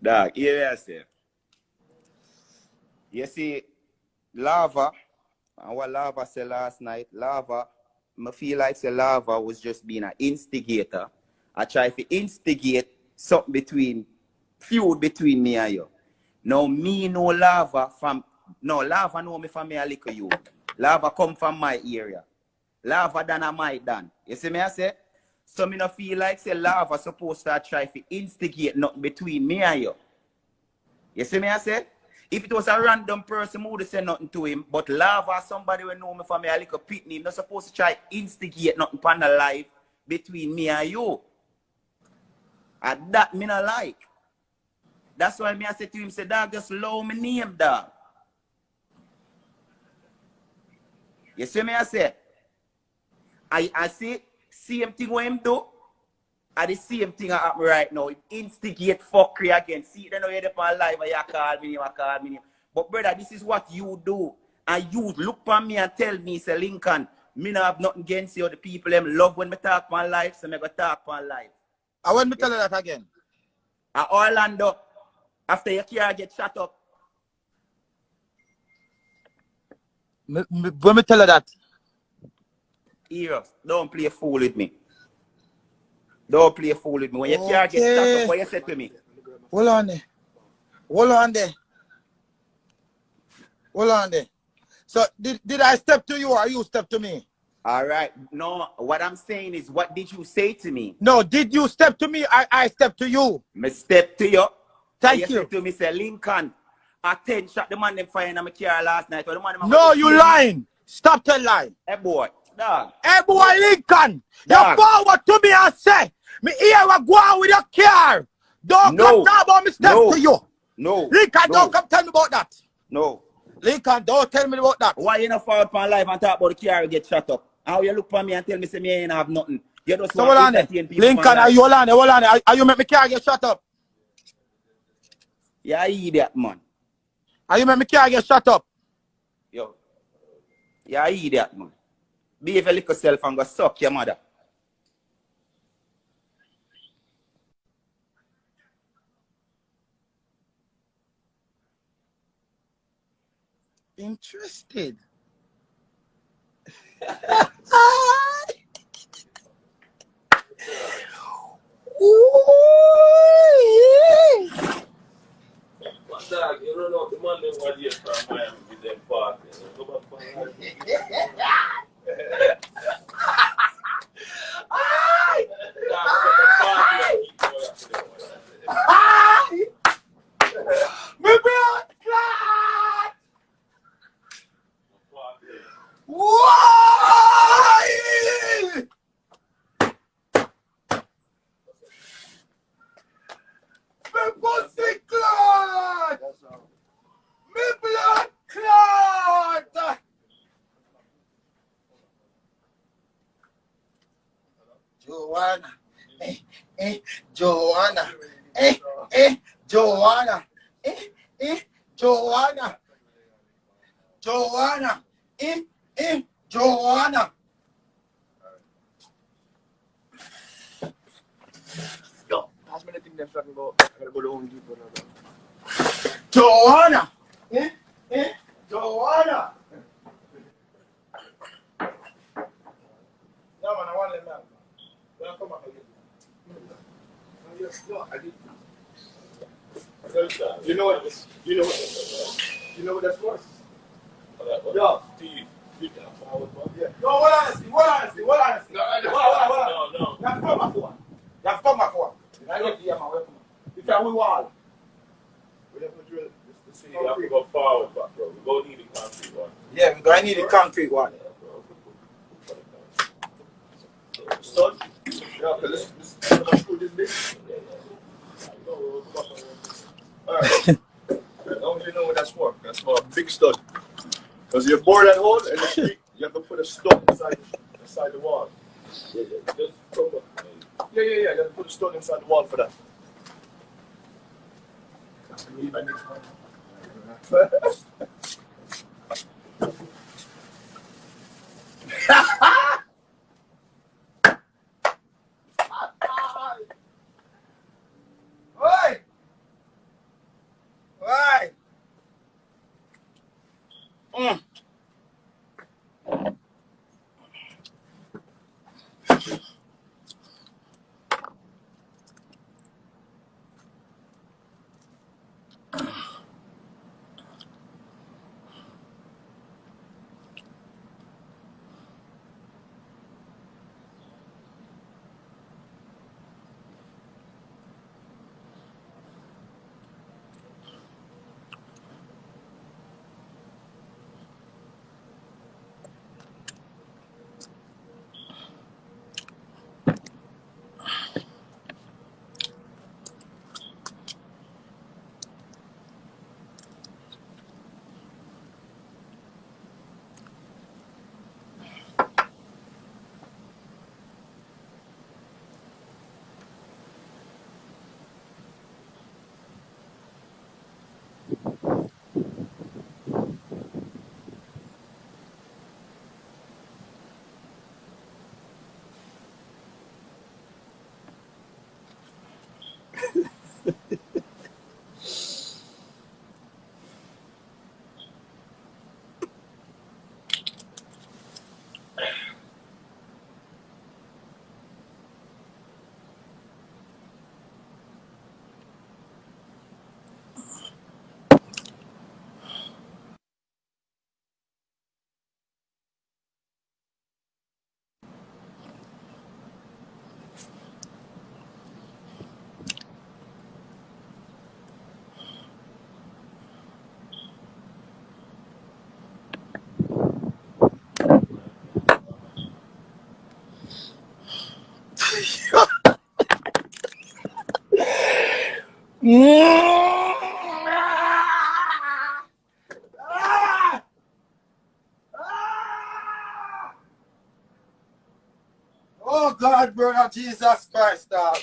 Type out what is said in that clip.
Dog, here I say. You see, lava, and what lava said last night, lava, I feel like say lava was just being an instigator. I try to instigate something feud between me and you. Now me know lava know me from me a little you. Lava come from my area. Lava done a my done. You see me I say? So me no feel like say lava supposed to try to instigate nothing between me and you. You see me I say? If it was a random person who would say nothing to him, but lava somebody will know me from me a little pitney, not supposed to try instigate nothing upon the life between me and you. And that me not like. That's why me I say to him, say, dog, just low me name, dog. You see me I say? I see same thing what him do, and the same thing that happen right now. It instigate fuckery again. See, they know you're on live and you call me. But brother, this is what you do. And you look at me and tell me, say, Lincoln, me not have nothing against you. The people them love when me talk on live, so me go talk on live. I want me tell you that again. At Orlando, after your car get shut up. When me tell you that. Here, don't play a fool with me. Don't play a fool with me. When your car get shut up, what you say to me? Hold on there. Hold on there. Hold on there. So did I step to you or you step to me? All right. No, what I'm saying is, what did you say to me? No, did you step to me? I step to you. Me step to you. Thank you. You said to me, say, Lincoln, I 10 shot the man them fire in my car last night. The man no, you lying. Stop telling lying. Hey boy, dog. Hey boy, Lincoln, dog. You forward to me and say, me here what go on with your car. Don't come talk about me step to you. No. Lincoln, don't come tell me about that. No. Lincoln, don't tell me about that. Why you not forward on live and talk about the car get shut up? How you look for me and tell me say me ain't have nothing? You just so want to entertain people. Lincoln, are you hold on? Are you make me car get shut up? Yeah, idiot, man. Are you make me car get shut up? Yo. Yeah, idiot, man. Behave a little self and go suck your mother. Interested. Dog, you don't know the man them was here from Miami with them party. Go back for Me blood clot! Why? Me pussy clot! Me blood clot! Joanna, Joanna, Joanna, Joanna, Joanna, Joanna. Yo, pass me the thing that fucking go. I gotta go to Home Depot now. Joanna, Joanna. No man, I want them now. Don't come back again. No, I did. You know what? You know what that's for? Yeah. Steve. Yeah. No, what honestly. No. You have to come back for. You have to come back for. I don't hear my weapon. If I will wall. We have to drill this to see. You have to go forward back, bro. We go need the concrete one. Yeah, we're gonna need a concrete one. Stud? Yeah, let's screw this bit. Alright. I don't really know what that's for. That's for a big stud. Because you're bored at hole and the street, you have to put a stud inside the wall. Yeah. Just come up. Yeah. You have to put a stud inside the wall for that. Oh God, brother, Jesus Christ, dog.